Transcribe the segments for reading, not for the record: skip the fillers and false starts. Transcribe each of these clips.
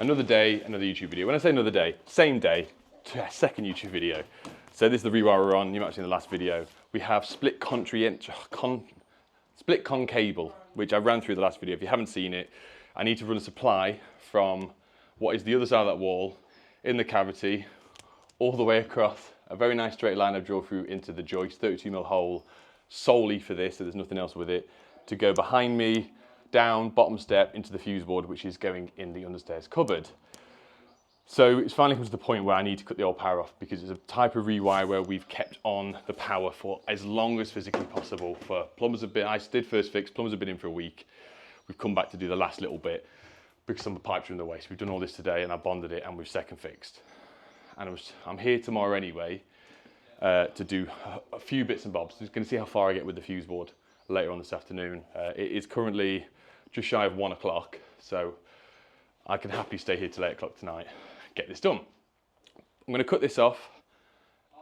Another day, another YouTube video. When I say another day, same day, second YouTube video. So this is the rewire we're on. You might have seen the last video. We have split con cable, which I ran through the last video. If you haven't seen it, I need to run a supply from what is the other side of that wall in the cavity all the way across a very nice straight line I've drawn through into the joist, 32mm hole, solely for this, so there's nothing else with it, to go behind me, down, bottom step, into the fuse board, which is going in the understairs cupboard. So it's finally come to the point where I need to cut the old power off, because it's a type of rewire where we've kept on the power for as long as physically possible. For plumbers have been, I did first fix, plumbers have been in for a week. We've come back to do the last little bit because some of the pipes are in the way. So we've done all this today and I bonded it and we've second fixed. And I'm here tomorrow anyway to do a few bits and bobs. Just going to see how far I get with the fuse board later on this afternoon. It is currently just shy of 1 o'clock, so I can happily stay here till 8 o'clock tonight, get this done. I'm going to cut this off.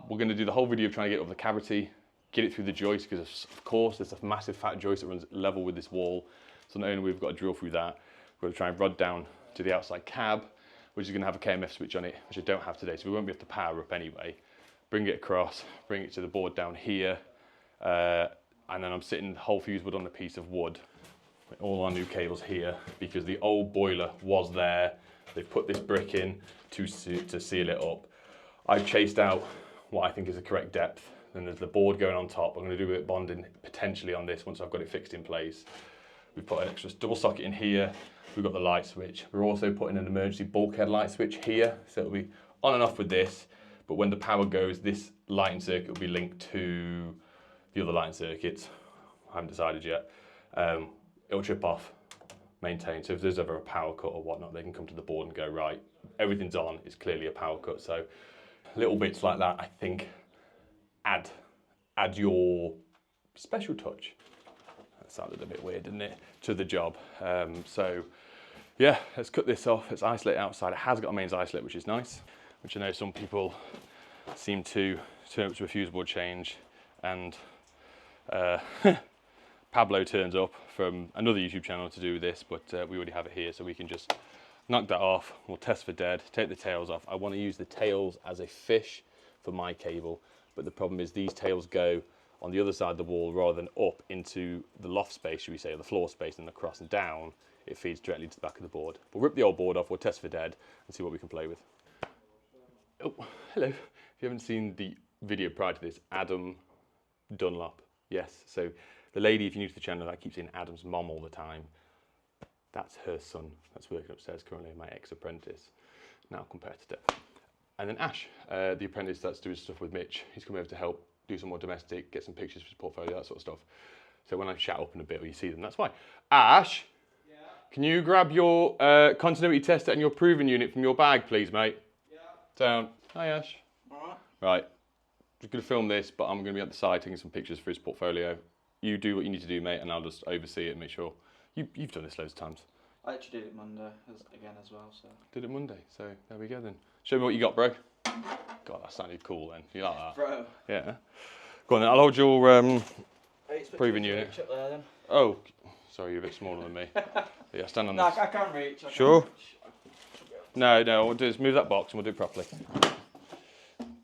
We're going to do the whole video of trying to get it over the cavity, get it through the joist, because of course there's a massive fat joist that runs level with this wall. So not only we've got to drill through that, we're going to try and rod down to the outside cab, which is going to have a KMF switch on it, which I don't have today, so we won't be able to power up anyway. Bring it across, bring it to the board down here, and then I'm sitting the whole fuse board on a piece of wood. All our new cables here, because the old boiler was there. They've put this brick in to seal it up. I've chased out what I think is the correct depth. Then there's the board going on top. I'm going to do a bit of bonding potentially on this once I've got it fixed in place. We've put an extra double socket in here. We've got the light switch. We're also putting an emergency bulkhead light switch here, so it'll be on and off with this. But when the power goes, this lighting circuit will be linked to the other lighting circuits. I haven't decided yet. It'll trip off, maintain. So if there's ever a power cut or whatnot, they can come to the board and go, right, everything's on, it's clearly a power cut. So little bits like that, I think, add your special touch. That sounded a bit weird, didn't it, to the job. So yeah, let's cut this off. Let's isolate outside. It has got a mains isolate, which is nice, which I know some people seem to turn up to a fuse board change and Pablo turns up from another YouTube channel to do this, but we already have it here, so we can just knock that off. We'll test for dead, take the tails off. I want to use the tails as a fish for my cable, but the problem is these tails go on the other side of the wall rather than up into the loft space, should we say, or the floor space, and across and down, it feeds directly to the back of the board. We'll rip the old board off, we'll test for dead, and see what we can play with. Oh, hello. If you haven't seen the video prior to this, Adam Dunlop, yes, so the lady, if you're new to the channel, that keeps saying Adam's mom all the time, that's her son that's working upstairs currently, my ex-apprentice, now compared to Deb. And then Ash, the apprentice that's doing stuff with Mitch, he's come over to help do some more domestic, get some pictures for his portfolio, that sort of stuff. So when I shout up in a bit or you see them, that's why. Ash, yeah. Can you grab your continuity tester and your proving unit from your bag, please, mate? Yeah. Down. Hi, Ash. All right. Right. Just going to film this, but I'm going to be at the side taking some pictures for his portfolio. You do what you need to do, mate, and I'll just oversee it and make sure. You've done this loads of times. I actually did it Monday again as well. So. Did it Monday, so there we go then. Show me what you got, bro. God, that sounded cool then. You like that? Bro. Yeah. Go on then, I'll hold your proving unit. Up there, then. Oh, sorry, you're a bit smaller than me. Yeah, stand on this. No, I can't reach. Sure? No, what we'll do is move that box and we'll do it properly.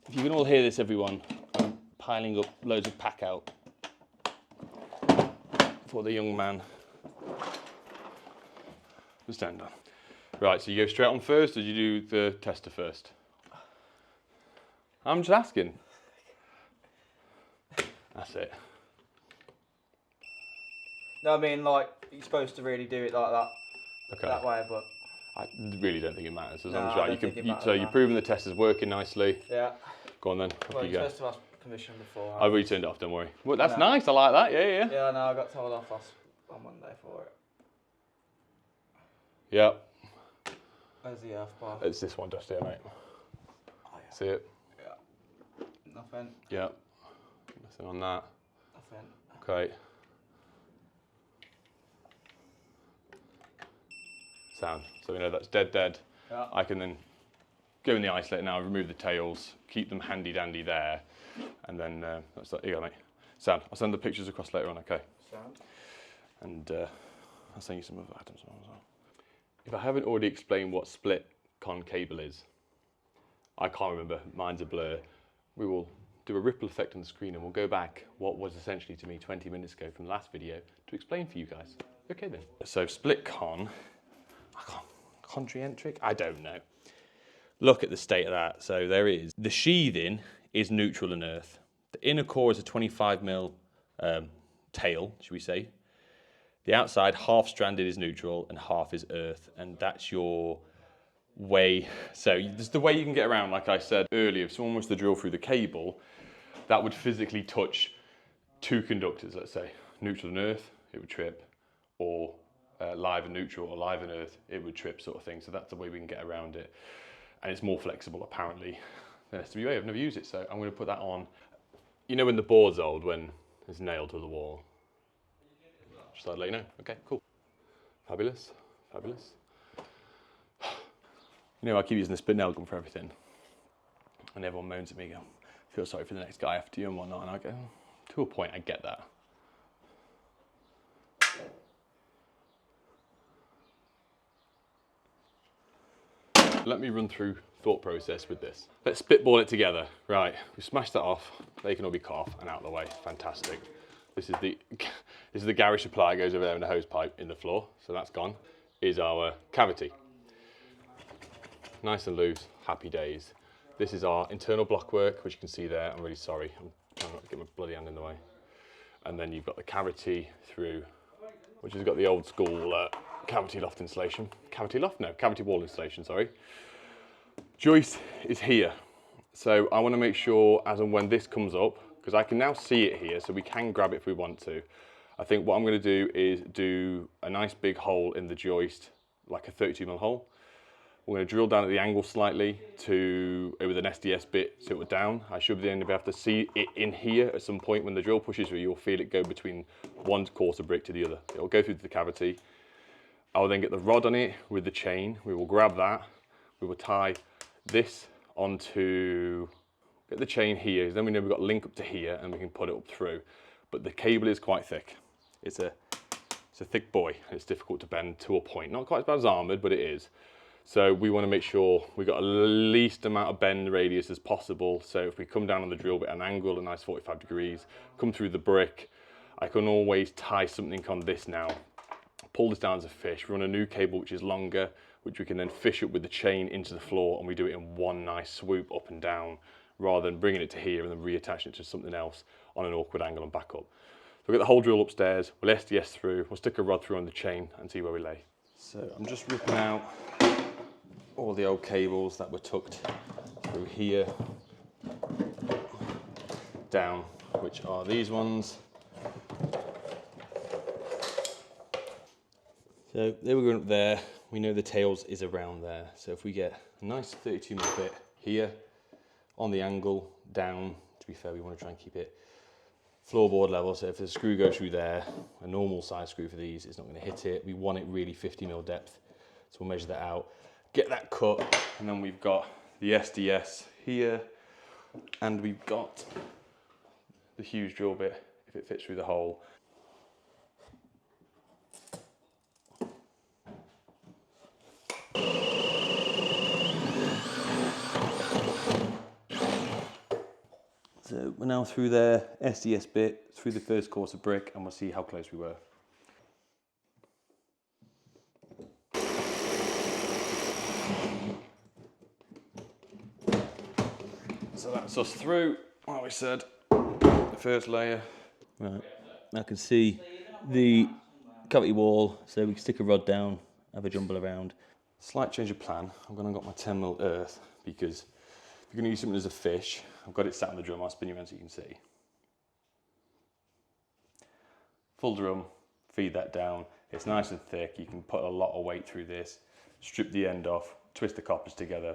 If you can all hear this, everyone, I'm piling up loads of pack out for the young man. Stand on. Right, so you go straight on first, or do you do the tester first? I'm just asking. That's it. No, I mean, like, you're supposed to really do it like that. Okay. That way, but I really don't think it matters as long no, as right. So you've proven the test is working nicely. Yeah. Go on then. Well, you you're go. supposed to ask permission before. I've already turned it off. Don't worry. Well, that's nice. I like that. Yeah. Yeah, no, I got told off on Monday for it. Yeah. Where's the earth bar? It's this one just here, mate. Oh, yeah. See it? Yeah. Nothing. Yeah. Nothing on that. Nothing. Okay. Sound. So we know that's dead. Yeah. I can then go in the isolator now, remove the tails, keep them handy dandy there, and then that's that. Here you go, mate. Sound. I'll send the pictures across later on, okay? Sound. And I'll send you some of Adam's one as well. If I haven't already explained what split con cable is, I can't remember, mine's a blur. We will do a ripple effect on the screen and we'll go back what was essentially to me 20 minutes ago from the last video to explain for you guys. Okay then. So split con, concentric, I don't know. Look at the state of that. So there is, the sheathing is neutral and earth. The inner core is a 25mm tail, should we say. The outside, half stranded is neutral and half is earth. And that's your way. So there's the way you can get around, like I said earlier, if someone was to drill through the cable, that would physically touch two conductors, let's say, neutral and earth, it would trip, or live and neutral, or live and earth, it would trip, sort of thing. So that's the way we can get around it. And it's more flexible, apparently, than SWA. I've never used it, so I'm going to put that on. You know when the board's old, when it's nailed to the wall? Just thought I'd let you know. Okay, cool. Fabulous, fabulous. You know, I keep using the split nail gun for everything. And everyone moans at me, go, feel sorry for the next guy after you and whatnot. And I go, to a point, I get that. Let me run through thought process with this. Let's spitball it together. Right, we smashed that off. They can all be cut off and out of the way. Fantastic. This is the garage supply, goes over there in the hose pipe in the floor. So that's gone. Is our cavity. Nice and loose, happy days. This is our internal block work, which you can see there. I'm really sorry. I'm trying not to get my bloody hand in the way. And then you've got the cavity through, which has got the old school cavity loft installation. Cavity loft? No, cavity wall installation, sorry. Joist is here. So I want to make sure as and when this comes up, because I can now see it here, so we can grab it if we want to. I think what I'm going to do is do a nice big hole in the joist, like a 32mm hole. We're going to drill down at the angle slightly with an SDS bit so it would down. I should then be able to see it in here at some point. When the drill pushes through, you'll feel it go between one quarter brick to the other. It will go through the cavity. I will then get the rod on it with the chain. We will grab that. We will tie this onto, get the chain here. Then we know we've got a link up to here and we can put it up through. But the cable is quite thick. It's a thick boy. It's difficult to bend to a point. Not quite as bad as armoured, but it is. So we want to make sure we've got the least amount of bend radius as possible. So if we come down on the drill bit at an angle, a nice 45 degrees, come through the brick, I can always tie something on this now, pull this down as a fish, run a new cable which is longer, which we can then fish up with the chain into the floor, and we do it in one nice swoop up and down, rather than bringing it to here and then reattaching it to something else on an awkward angle and back up. So we'll get the whole drill upstairs, we'll SDS through, we'll stick a rod through on the chain and see where we lay. So I'm just ripping out all the old cables that were tucked through here down, which are these ones. So they were going up there. We know the tails is around there. So if we get a nice 32mm bit here on the angle down, to be fair, we want to try and keep it floorboard level. So if the screw goes through there, a normal size screw for these is not going to hit it. We want it really 50mm depth. So we'll measure that out. Get that cut, and then we've got the SDS here, and we've got the huge drill bit if it fits through the hole. So we're now through their SDS bit, through the first course of brick, and we'll see how close we were. So that's us through, like we said, the first layer. Right, I can see the cavity wall, so we can stick a rod down, have a jumble around. Slight change of plan. I'm going to got my 10mm earth, because if you're going to use something as a fish, I've got it sat on the drum. I'll spin you around so you can see. Full drum, feed that down. It's nice and thick. You can put a lot of weight through this, strip the end off, twist the coppers together.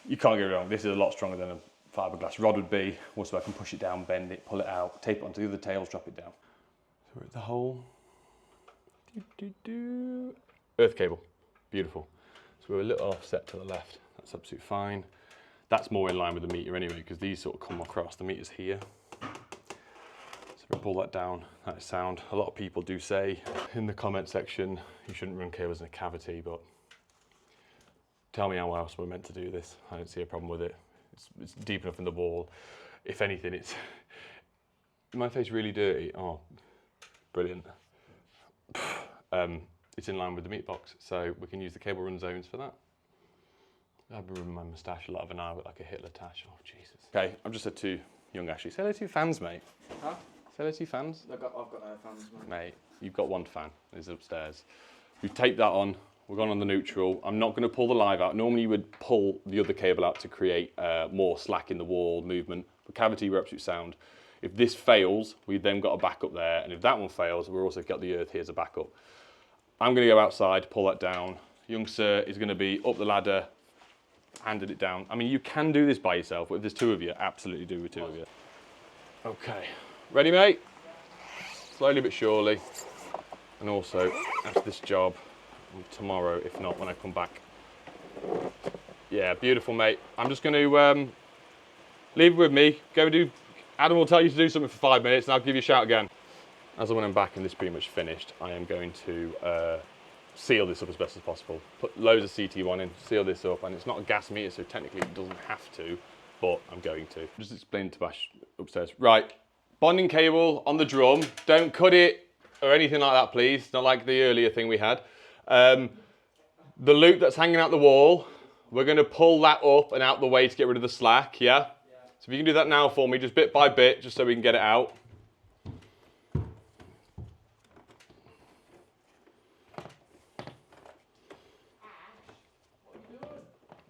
You can't get it wrong. This is a lot stronger than a fiberglass rod would be. Also, I can push it down, bend it, pull it out, tape it onto the other tails, drop it down. So we're at the hole. Earth cable, beautiful. So we're a little offset to the left. That's absolutely fine. That's more in line with the meter anyway, because these sort of come across. The meter's here. So we pull that down. That is sound. A lot of people do say in the comment section you shouldn't run cables in a cavity, but Tell me how else we're meant to do this. I don't see a problem with it. It's deep enough in the wall. If anything, it's... My face really dirty? Oh, brilliant. It's in line with the meat box, so we can use the cable run zones for that. I've been rubbing my moustache a lot of an hour with like a Hitler tash. Oh, Jesus. Okay, I've just said to young Ashley, say hello to your fans, mate. Huh? Say hello to your fans. I've got no fans, mate. Mate, you've got one fan. He's upstairs. We've taped that on. We're gone on the neutral. I'm not going to pull the live out. Normally you would pull the other cable out to create more slack in the wall movement. For cavity, we're absolute sound. If this fails, we've then got a backup there. And if that one fails, we've also got the earth here as a backup. I'm going to go outside, pull that down. Young sir is going to be up the ladder, handed it down. I mean, you can do this by yourself, but if there's two of you, absolutely do with two of you. Okay, ready, mate? Slowly but surely. And also, after this job, tomorrow, if not, when I come back. Yeah, beautiful, mate. I'm just going to leave it with me. Go do. Adam will tell you to do something for 5 minutes, and I'll give you a shout again. As I when I'm back and this pretty much finished, I am going to seal this up as best as possible. Put loads of CT1 in, seal this up, and it's not a gas meter, so technically it doesn't have to, but I'm going to. Just explain to Bash upstairs. Right, bonding cable on the drum. Don't cut it or anything like that, please. Not like the earlier thing we had. The loop that's hanging out the wall, we're going to pull that up and out the way to get rid of the slack, yeah? So if you can do that now for me, just bit by bit, just so we can get it out.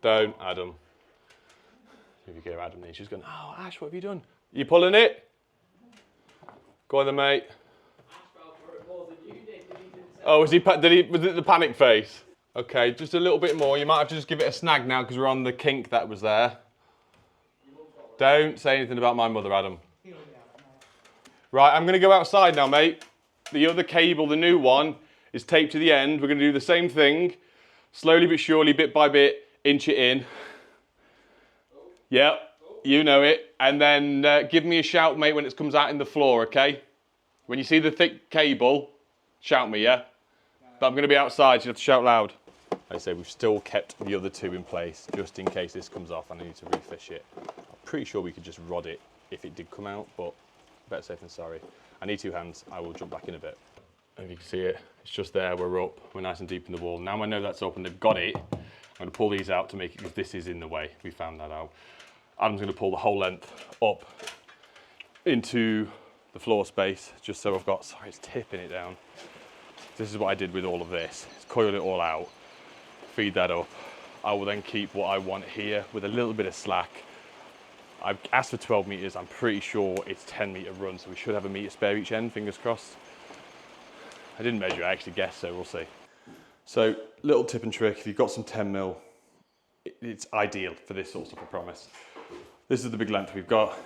Don't, Adam. If you go Adam, then she's going, oh, Ash, what have you done? Are you pulling it? Go on then, mate. Oh, was it the panic face? Okay, just a little bit more. You might have to just give it a snag now because we're on the kink that was there. Don't say anything about my mother, Adam. Right, I'm going to go outside now, mate. The other cable, the new one, is taped to the end. We're going to do the same thing. Slowly but surely, bit by bit, inch it in. Yep, you know it. And then give me a shout, mate, when it comes out in the floor, okay? When you see the thick cable, shout me, yeah? But I'm going to be outside, so you have to shout loud. Like I say, we've still kept the other two in place, just in case this comes off and I need to refish it. I'm pretty sure we could just rod it if it did come out, but better safe than sorry. I need two hands. I will jump back in a bit. If you can see it, it's just there. We're up. We're nice and deep in the wall. Now I know that's open. They've got it. I'm going to pull these out to make it, because this is in the way. We found that out. Adam's going to pull the whole length up into the floor space, just so I've got, sorry, it's tipping it down. This is what I did with all of this. It's coil it all out, feed that up. I will then keep what I want here with a little bit of slack. I've asked for 12 meters. I'm pretty sure it's 10 meter run, so we should have a meter spare each end, fingers crossed. I didn't measure, I actually guessed, so we'll see. So, little tip and trick, if you've got some 10 mil, it's ideal for this sort of stuff, I promise. This is the big length we've got.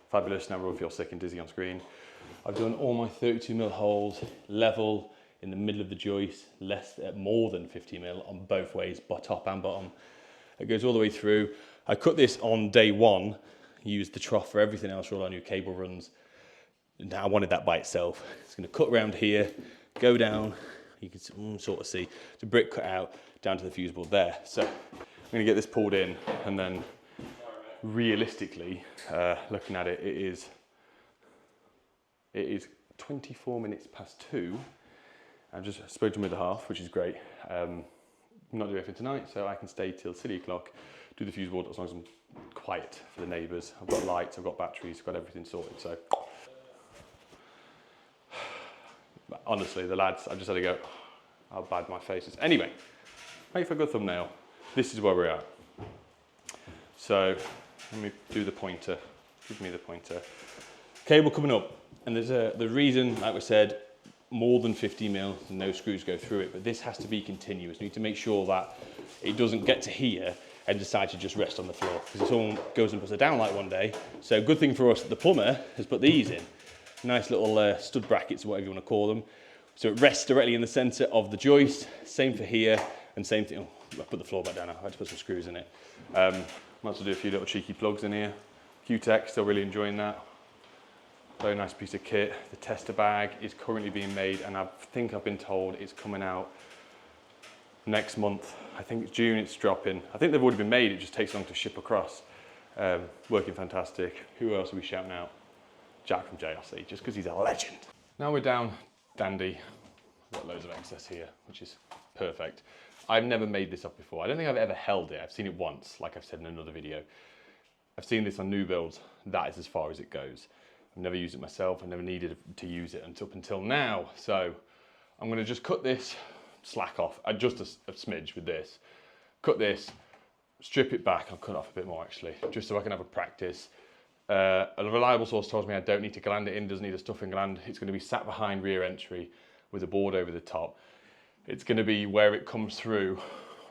Fabulous, now we'll feel sick and dizzy on screen. I've done all my 32 mil holes level in the middle of the joist, more than 50 mil on both ways, top and bottom. It goes all the way through. I cut this on day one, used the trough for everything else for all our new cable runs. And I wanted that by itself. It's going to cut around here, go down, you can sort of see the brick cut out down to the fuse board there. So I'm going to get this pulled in, and then realistically, looking at it, it is 24 minutes past 2. I've just spoken with the half, which is great. I'm not doing anything tonight, so I can stay till silly o'clock, do the fuse board as long as I'm quiet for the neighbours. I've got lights, I've got batteries, I've got everything sorted. So honestly, the lads, I just had to go, how bad my face is. Anyway, make for a good thumbnail. This is where we're at. So let me do the pointer. Give me the pointer. Cable coming up, and there's the reason, like we said, more than 50 mil, no screws go through it, but this has to be continuous. You need to make sure that it doesn't get to here and decide to just rest on the floor, because if someone goes and puts a downlight one day, so good thing for us, the plumber has put these in. Nice little stud brackets, or whatever you want to call them. So it rests directly in the center of the joist. Same for here, and same thing. Oh, I put the floor back down now. I had to put some screws in it. Might as well do a few little cheeky plugs in here. Q-Tech, still really enjoying that. Very nice piece of kit. The tester bag is currently being made, and I think I've been told it's coming out next month. I think it's June it's dropping. I think they've already been made, it just takes long to ship across. Working fantastic. Who else are we shouting out? Jack from JRC, just because he's a legend. Now we're down dandy. I've got loads of excess here, which is perfect. I've never made this up before. I don't think I've ever held it. I've seen it once, like I've said in another video. I've seen this on new builds. That is as far as it goes. I've never used it myself. I've never needed to use it until now. So I'm going to just cut this slack off, just a smidge with this. Cut this, strip it back. I'll cut off a bit more actually, just so I can have a practice. A reliable source tells me I don't need to gland it in, doesn't need a stuffing gland. It's going to be sat behind rear entry with a board over the top. It's going to be where it comes through,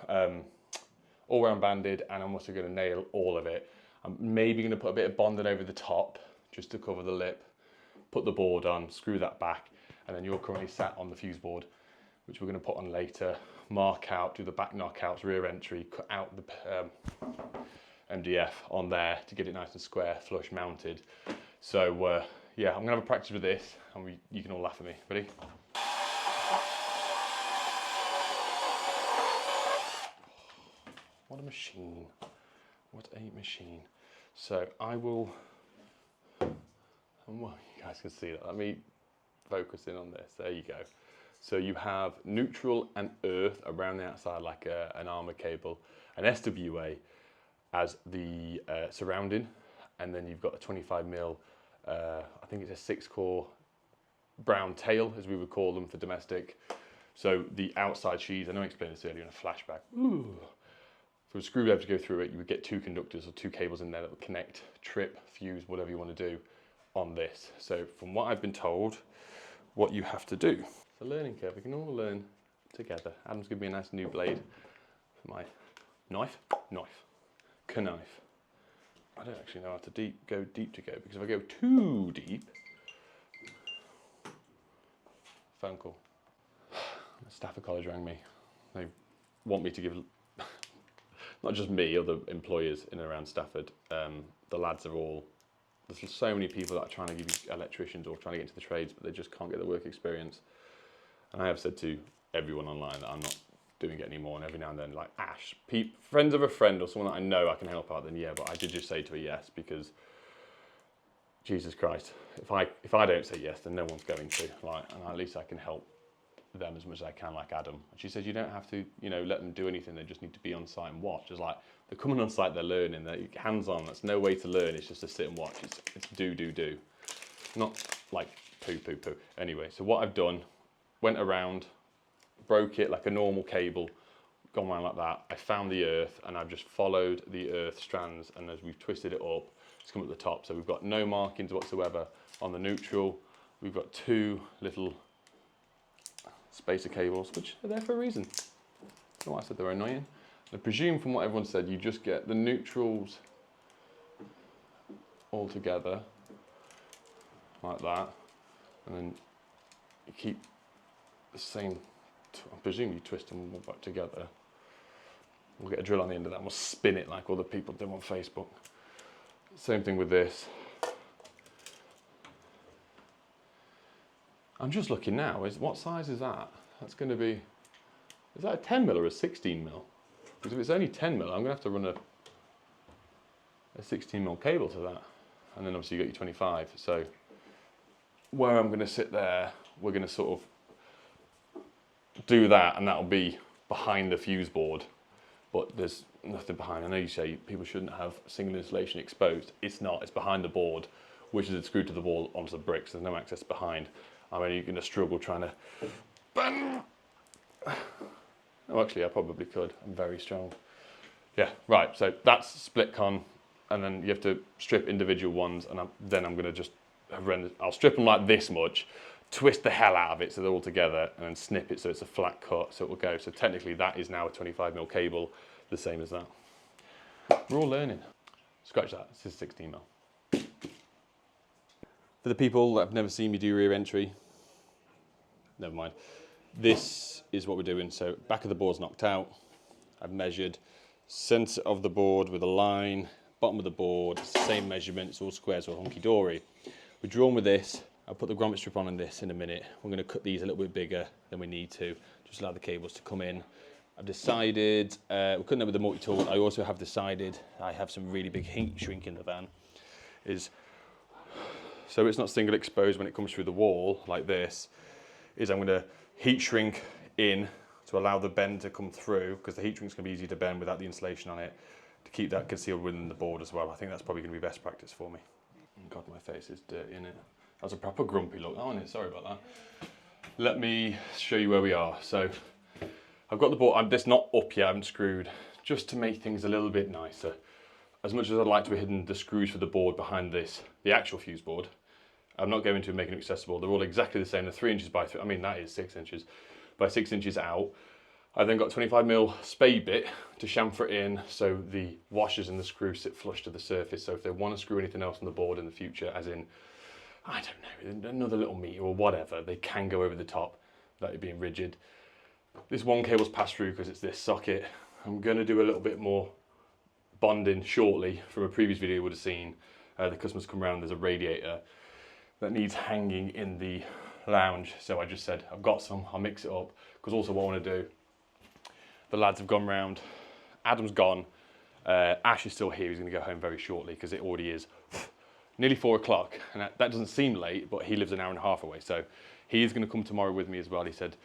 all round banded, and I'm also going to nail all of it. I'm maybe going to put a bit of bonding over the top just to cover the lip, put the board on, screw that back, and then you're currently sat on the fuse board, which we're going to put on later, mark out, do the back knockouts, rear entry, cut out the MDF on there to get it nice and square, flush mounted. So yeah, I'm going to have a practice with this, and you can all laugh at me. Ready? What a machine. What a machine. So I will, well, you guys can see that. Let me focus in on this. There you go. So you have neutral and earth around the outside like an armor cable, an SWA as the surrounding, and then you've got a 25mm, I think it's a 6-core brown tail, as we would call them for domestic. So the outside sheaths, I know I explained this earlier in a flashback. Ooh. For a screwdriver to go through it, you would get 2 conductors or 2 cables in there that would connect, trip, fuse, whatever you want to do on this. So from what I've been told, what you have to do. It's a learning curve, we can all learn together. Adam's giving me a nice new blade for my knife. Knife. I don't actually know how to go deep to go, because if I go too deep, phone call. Stafford College rang me. They want me to give, not just me, other employers in and around Stafford. The lads are all, there's so many people that are trying to give you electricians or trying to get into the trades, but they just can't get the work experience. And I have said to everyone online that I'm not doing it anymore, and every now and then, like Ash, friends of a friend or someone that I know I can help out, then yeah, but I did just say to her yes, because Jesus Christ, if I don't say yes, then no one's going to, like, and at least I can help them as much as I can, like Adam. And she says you don't have to, let them do anything, they just need to be on site and watch. It's like, they're coming on site, they're learning, they're hands-on, that's no way to learn, it's just to sit and watch, it's do. Not like poo. Anyway, so what I've done, went around, broke it like a normal cable, gone around like that. I found the earth and I've just followed the earth strands, and as we've twisted it up, it's come at the top. So we've got no markings whatsoever on the neutral. We've got 2 little spacer cables, which are there for a reason. Oh, I said they're annoying. I presume from what everyone said, you just get the neutrals all together like that, and then you keep the same, I presume you twist them all back together. We'll get a drill on the end of that and we'll spin it like all the people do on Facebook. Same thing with this. I'm just looking now, what size is that? That's going to be, is that a 10mm or a 16mm? Because if it's only 10mm, I'm going to have to run a 16mm cable to that. And then obviously you got your 25. So where I'm going to sit there, we're going to sort of do that, and that'll be behind the fuse board. But there's nothing behind. I know you say people shouldn't have single insulation exposed. It's not, it's behind the board, which is screwed to the wall onto the bricks. There's no access behind. I'm only going to struggle trying to bang. Oh, actually, I probably could. I'm very strong. Yeah, right. So that's split con, and then you have to strip individual ones, and then I'm going to just I'll strip them like this much, twist the hell out of it so they're all together, and then snip it so it's a flat cut, so it will go. So technically, that is now a 25mm cable, the same as that. We're all learning. Scratch that. This is 16mm. For the people that have never seen me do rear entry, never mind. This is what we're doing. So back of the board's knocked out. I've measured centre of the board with a line, bottom of the board, it's the same measurement, it's all square, so hunky-dory. We're drawn with this. I'll put the grommet strip on this in a minute. We're going to cut these a little bit bigger than we need to, just allow the cables to come in. I've decided, we couldn't have with the multi-tool, I also have decided, I have some really big heat shrink in the van, so it's not single exposed when it comes through the wall like this, is I'm going to heat shrink in to allow the bend to come through, because the heat shrink's going to be easy to bend without the insulation on it, to keep that concealed within the board as well. I think that's probably going to be best practice for me. God, my face is dirty, innit? That's a proper grumpy look, oh, isn't it? Sorry about that. Let me show you where we are. So I've got the board, it's not up yet, I haven't screwed, just to make things a little bit nicer. As much as I'd like to have hidden the screws for the board behind this, the actual fuse board, I'm not going to make it accessible. They're all exactly the same. They're 3 inches by 3, I mean that is 6 inches, by 6 inches out. I then got 25mm spade bit to chamfer it in so the washers and the screws sit flush to the surface. So if they want to screw anything else on the board in the future, as in, I don't know, another little meter or whatever, they can go over the top without it being rigid. This one cable's passed through because it's this socket. I'm going to do a little bit more bonding shortly. From a previous video you would have seen, the customers come around, there's a radiator that needs hanging in the lounge. So I just said, I've got some, I'll mix it up. Because also what I want to do, the lads have gone round, Adam's gone, Ash is still here, he's going to go home very shortly because it already is nearly 4 o'clock, and that doesn't seem late, but he lives an hour and a half away, so he's going to come tomorrow with me as well. He said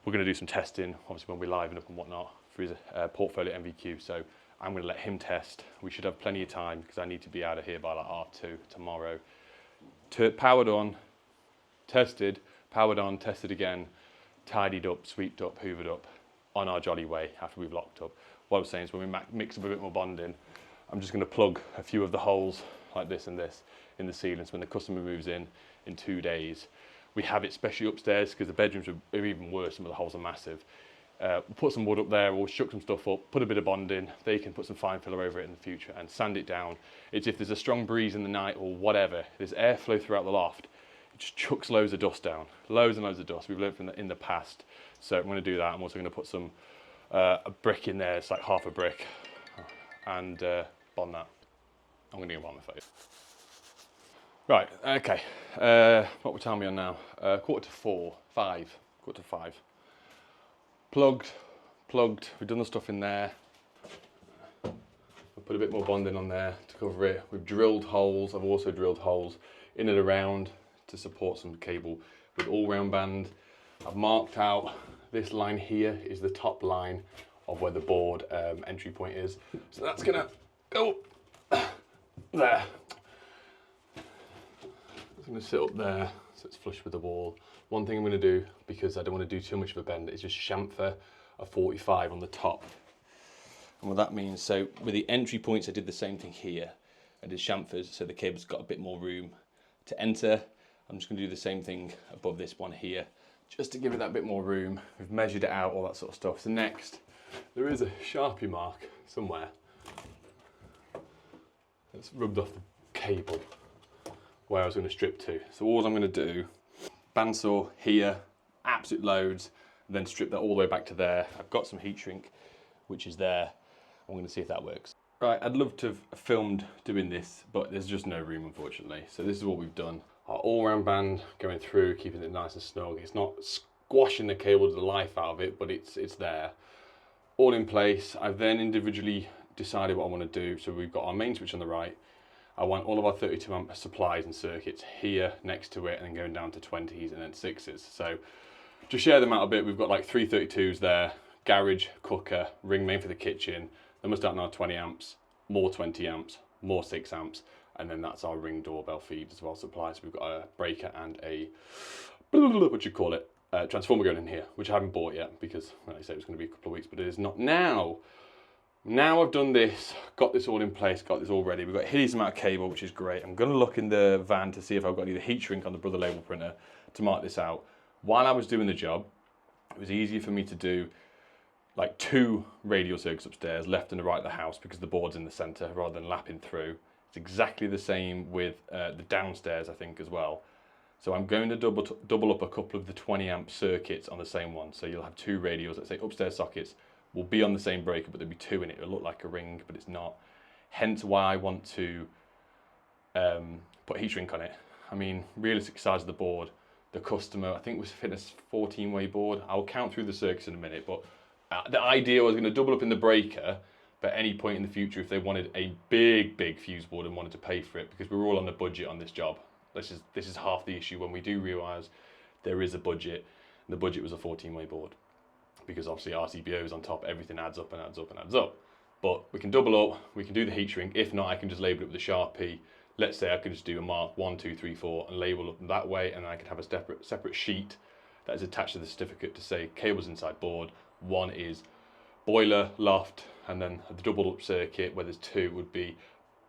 we're going to do some testing, obviously when we liven up and whatnot, for his portfolio MVQ, so I'm going to let him test. We should have plenty of time because I need to be out of here by like half 2 tomorrow. Powered on, tested, powered on, tested again, tidied up, sweeped up, hoovered up, on our jolly way after we've locked up. What I was saying is when we mix up a bit more bonding, I'm just going to plug a few of the holes like this and this in the ceilings when the customer moves in 2 days. We have it especially upstairs because the bedrooms are even worse, some of the holes are massive. We'll put some wood up there, we'll chuck some stuff up, put a bit of bonding, they can put some fine filler over it in the future and sand it down. It's if there's a strong breeze in the night or whatever, there's airflow throughout the loft, it just chucks loads of dust down, loads and loads of dust. We've learned from in the past, so I'm going to do that. I'm also going to put some a brick in there, it's like half a brick, and bond that. I'm going to get on my face. Right, okay, what time are we on now? 5:45, quarter to 5. Plugged, we've done the stuff in there. We've put a bit more bonding on there to cover it. We've drilled holes, I've also drilled holes in and around to support some cable with all-round band. I've marked out this line here is the top line of where the board entry point is. So that's gonna go there. It's going to sit up there so it's flush with the wall. One thing I'm going to do, because I don't want to do too much of a bend, is just chamfer a 45 on the top. And what that means, so with the entry points I did the same thing here. I did chamfers so the cable's got a bit more room to enter. I'm just going to do the same thing above this one here, just to give it that bit more room. We've measured it out, all that sort of stuff. So next, there is a Sharpie mark somewhere that's rubbed off the cable where I was going to strip to. So all I'm going to do, bandsaw here, absolute loads, and then strip that all the way back to there. I've got some heat shrink, which is there. I'm going to see if that works. Right, I'd love to have filmed doing this, but there's just no room, unfortunately. So this is what we've done. Our all-round band going through, keeping it nice and snug. It's not squashing the cable to the life out of it, but it's there. All in place. I've then individually decided what I want to do. So we've got our main switch on the right. I want all of our 32 amp supplies and circuits here next to it, and then going down to 20s and then 6s. So to share them out a bit, we've got like 3 32s there, garage, cooker, ring main for the kitchen. Then we're starting our 20 amps, more 20 amps, more 6 amps, and then that's our ring doorbell feed as well, supplies. We've got a breaker and a, what you call it, transformer going in here, which I haven't bought yet because, well, I say it was going to be a couple of weeks, but it is not now. Now I've done this, got this all in place, got this all ready. We've got a hideous amount of cable, which is great. I'm going to look in the van to see if I've got any heat shrink on the Brother label printer to mark this out. While I was doing the job, it was easier for me to do like 2 radial circuits upstairs, left and the right of the house, because the board's in the center rather than lapping through. It's exactly the same with the downstairs, I think, as well. So I'm going to double up a couple of the 20 amp circuits on the same one. So you'll have 2 radials, let's say upstairs sockets, will be on the same breaker, but there'll be 2 in it. It'll look like a ring, but it's not. Hence why I want to put heat shrink on it. I mean, realistic size of the board, the customer, I think was fit a 14-way board. I'll count through the circuits in a minute, but The idea was going to double up in the breaker, but at any point in the future, if they wanted a big fuse board and wanted to pay for it, because we were all on a budget on this job. This is half the issue when we do realise there is a budget, and the budget was a 14-way board. Because obviously RCBO is on top, everything adds up and adds up and adds up. But we can double up, we can do the heat shrink. If not, I can just label it with a Sharpie. Let's say I could just do a mark 1, 2, 3, 4 and label them that way, and then I could have a separate sheet that is attached to the certificate to say cables inside board. One is boiler, loft, and then the doubled up circuit where there's 2 would be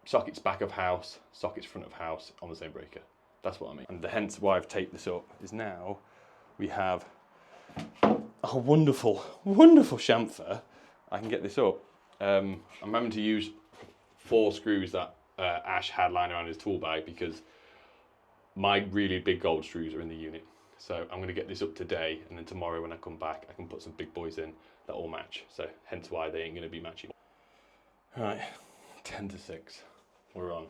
sockets back of house, sockets front of house on the same breaker. That's what I mean. And hence why I've taped this up is now we have a wonderful chamfer. I can get this up. I'm having to use 4 screws that Ash had lying around his tool bag because my really big gold screws are in the unit. So I'm going to get this up today, and then tomorrow when I come back I can put some big boys in that all match. So hence why they ain't going to be matching. Right, 10 to 6, we're on.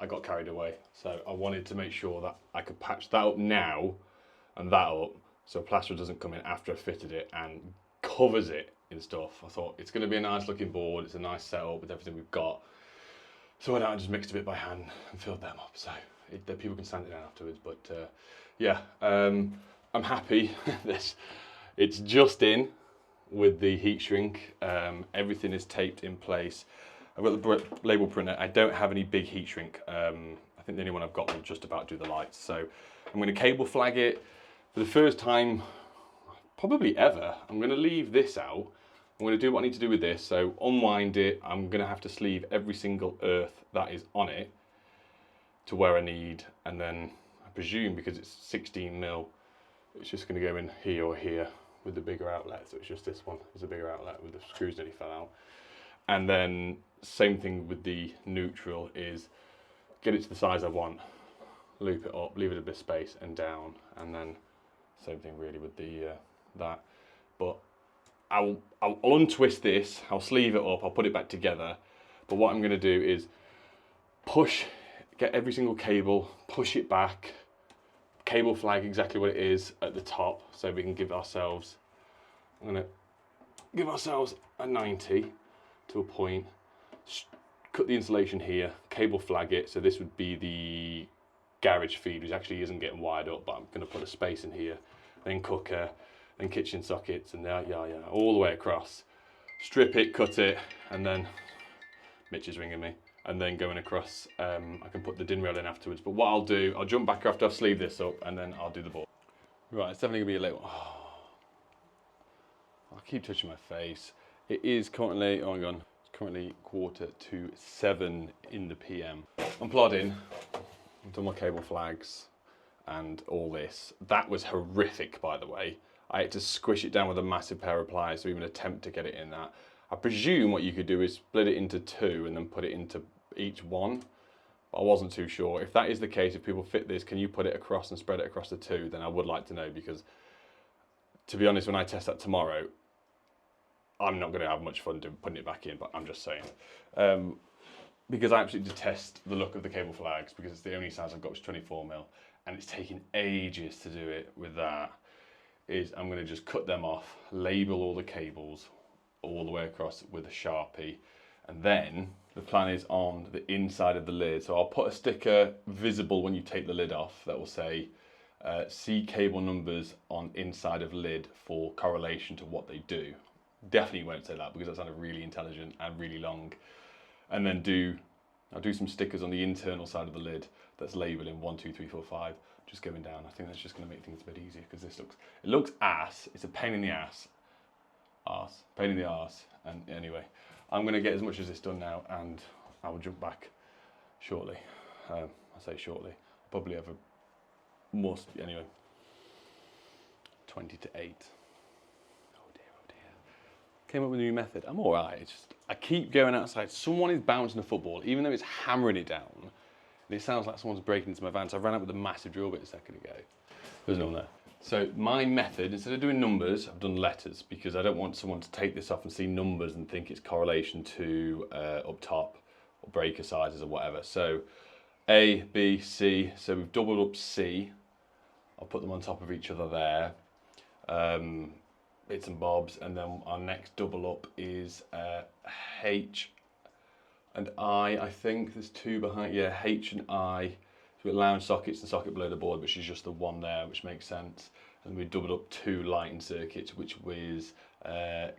I got carried away, so I wanted to make sure that I could patch that up now and that up, so plaster doesn't come in after I fitted it and covers it in stuff. I thought it's going to be a nice looking board, it's a nice setup with everything we've got. So I just mixed a bit by hand and filled them up, so that people can sand it down afterwards. But yeah, I'm happy. It's just in with the heat shrink. Everything is taped in place. I've got the label printer. I don't have any big heat shrink. I think the only one I've got will just about do the lights. So I'm going to cable flag it for the first time, probably ever. I'm going to leave this out. I'm going to do what I need to do with this. So unwind it. I'm going to have to sleeve every single earth that is on it to where I need. And then I presume because it's 16 mil, it's just going to go in here or here with the bigger outlet. So it's just this one. There's a bigger outlet with the screws nearly fell out. And then same thing with the neutral is get it to the size I want, loop it up, leave it a bit of space and down, and then same thing really with the that. But I'll untwist this, I'll sleeve it up, I'll put it back together. But what I'm going to do is get every single cable, push it back, cable flag exactly what it is at the top, so we can give ourselves. I'm going to give ourselves a 90. To a point, cut the insulation here, cable flag it, so this would be the garage feed, which actually isn't getting wired up, but I'm going to put a space in here, then cooker, then kitchen sockets, and all the way across. Strip it, cut it, and then, Mitch is ringing me, and then going across, I can put the din rail in afterwards. But what I'll do, I'll jump back after I've sleeved this up, and then I'll do the board. Right, it's definitely going to be a late one. Oh, I keep touching my face. It is currently, oh my god, it's currently 6:45 in the PM. I'm plodding, I've done my cable flags and all this. That was horrific, by the way. I had to squish it down with a massive pair of pliers to even attempt to get it in that. I presume what you could do is split it into 2 and then put it into each one. But I wasn't too sure. If that is the case, if people fit this, can you put it across and spread it across the 2? Then I would like to know, because to be honest, when I test that tomorrow, I'm not going to have much fun putting it back in, but I'm just saying. Because I absolutely detest the look of the cable flags, because it's the only size I've got, which is 24 mil, and it's taking ages to do it with that. I'm going to just cut them off, label all the cables all the way across with a Sharpie, and then the plan is on the inside of the lid. So I'll put a sticker visible when you take the lid off that will say, see cable numbers on inside of lid for correlation to what they do. Definitely won't say that because that sounded really intelligent and really long. And then I'll do some stickers on the internal side of the lid that's labelling 1, 2, 3, 4, 5, just going down. I think that's just going to make things a bit easier, because it looks ass. It's a pain in the ass. Pain in the arse. And anyway, I'm going to get as much as this done now, and I will jump back shortly. I say shortly. I'll probably have anyway, 20 to 8. Came up with a new method. I'm all right. It's just, I keep going outside. Someone is bouncing a football, even though it's hammering it down. And it sounds like someone's breaking into my van. So I ran out with a massive drill bit a second ago. There's no one there. So my method, instead of doing numbers, I've done letters, because I don't want someone to take this off and see numbers and think it's correlation to up top or breaker sizes or whatever. So A, B, C. So we've doubled up C. I'll put them on top of each other there. bits and bobs, and then our next double up is H and I think there's two behind, yeah, H and I. So we've got lounge sockets and socket below the board, which is just the one there, which makes sense. And we doubled up 2 lighting circuits, which was the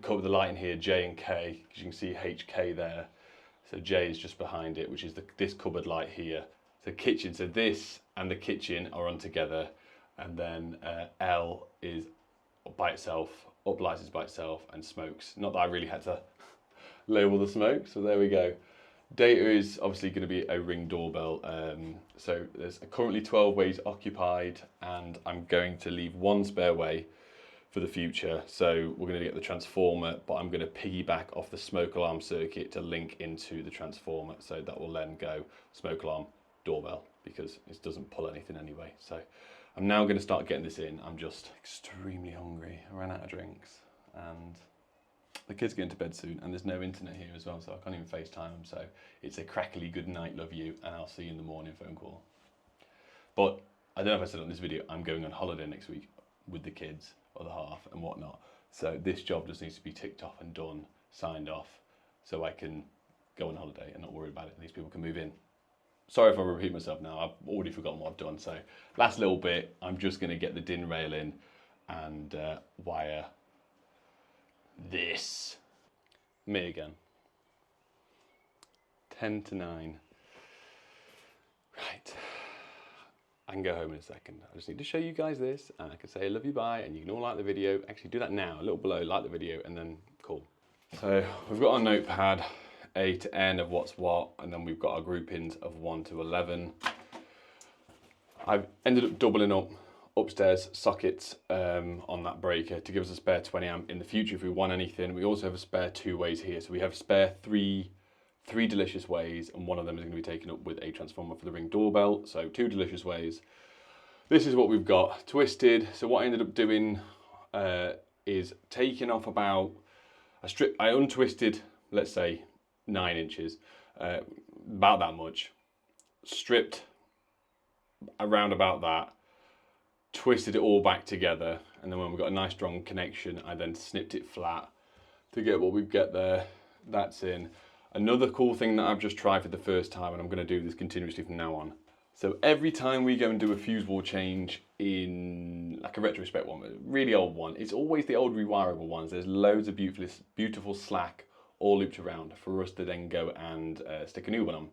lighting here, J and K, because you can see HK there. So J is just behind it, which is this cupboard light here. So kitchen, so this and the kitchen are on together, and then L is by itself, up lights is by itself, and smokes. Not that I really had to label the smoke, so there we go. Data is obviously going to be a Ring doorbell. So there's currently 12 ways occupied, and I'm going to leave 1 spare way for the future. So we're going to get the transformer, but I'm going to piggyback off the smoke alarm circuit to link into the transformer. So that will then go smoke alarm, doorbell, because it doesn't pull anything anyway. So I'm now going to start getting this in. I'm just extremely hungry. I ran out of drinks, and the kids are going to bed soon, and there's no internet here as well, so I can't even FaceTime them. So it's a crackly good night, love you, and I'll see you in the morning phone call. But I don't know if I said on this video, I'm going on holiday next week with the kids, other half and whatnot. So this job just needs to be ticked off and done, signed off, so I can go on holiday and not worry about it, and these people can move in. Sorry if I repeat myself now, I've already forgotten what I've done. So last little bit, I'm just going to get the DIN rail in and wire this. Me again. 10 to 9. Right. I can go home in a second. I just need to show you guys this, and I can say I love you, bye, and you can all like the video. Actually, do that now, a little below, like the video, and then cool. So we've got our notepad, A to N of what's what, and then we've got our groupings of 1 to 11. I've ended up doubling up upstairs sockets on that breaker to give us a spare 20 amp in the future if we want anything. We also have a spare 2 ways here, so we have spare three delicious ways, and one of them is going to be taken up with a transformer for the Ring doorbell. So 2 delicious ways. This is what we've got twisted. So what I ended up doing is taking off about a strip. I untwisted, let's say 9 inches, about that much, stripped around about that, twisted it all back together, and then when we got a nice strong connection, I then snipped it flat to get what we get there. That's in. Another cool thing that I've just tried for the first time, and I'm going to do this continuously from now on. So every time we go and do a fuse wall change in like a retrospect one, a really old one, it's always the old rewirable ones. There's loads of beautiful slack all looped around for us to then go and stick a new one on.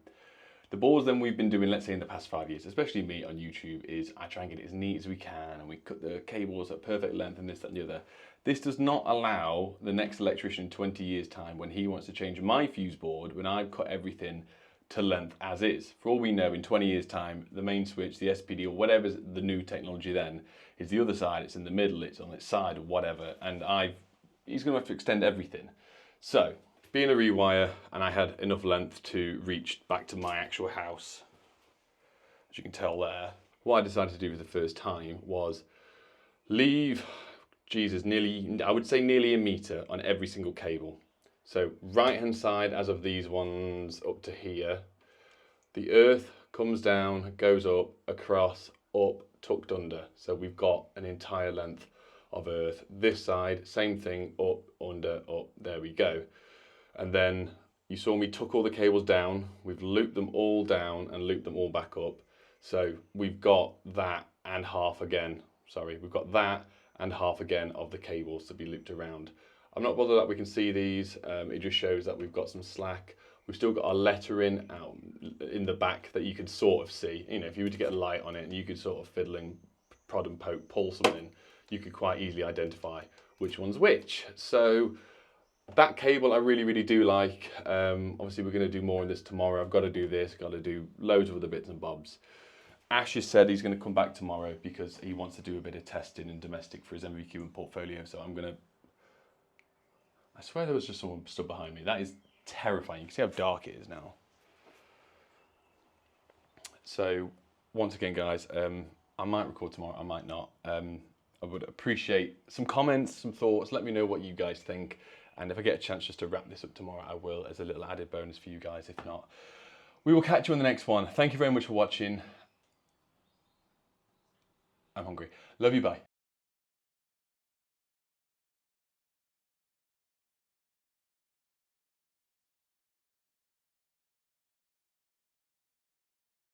The boards then we've been doing, let's say in the past 5 years, especially me on YouTube, is I try and get it as neat as we can, and we cut the cables at perfect length and this, that and the other. This does not allow the next electrician in 20 years time, when he wants to change my fuse board, when I've cut everything to length as is. For all we know, in 20 years time, the main switch, the SPD or whatever's the new technology then, is the other side, it's in the middle, it's on its side or whatever, and he's gonna have to extend everything. So, being a rewire, and I had enough length to reach back to my actual house, as you can tell there, what I decided to do for the first time was leave, Jesus, I would say nearly a metre on every single cable. So right hand side, as of these ones up to here, the earth comes down, goes up, across, up, tucked under. So we've got an entire length of earth. This side, same thing, up, under, up, there we go. And then you saw me tuck all the cables down. We've looped them all down and looped them all back up. So we've got that and half again. Sorry, we've got that and half again of the cables to be looped around. I'm not bothered that we can see these. It just shows that we've got some slack. We've still got our lettering out in the back that you could sort of see. You know, if you were to get a light on it and you could sort of fiddle and prod and poke, pull something, you could quite easily identify which one's which. So that cable I really, really do like. Obviously, we're going to do more on this tomorrow. I've got to do this, got to do loads of other bits and bobs. Ash has said he's going to come back tomorrow because he wants to do a bit of testing in domestic for his MVQ and portfolio. So I'm going to... I swear there was just someone stood behind me. That is terrifying. You can see how dark it is now. So once again, guys, I might record tomorrow, I might not. I would appreciate some comments, some thoughts. Let me know what you guys think. And if I get a chance just to wrap this up tomorrow, I will, as a little added bonus for you guys. If not, we will catch you on the next one. Thank you very much for watching. I'm hungry. Love you, bye.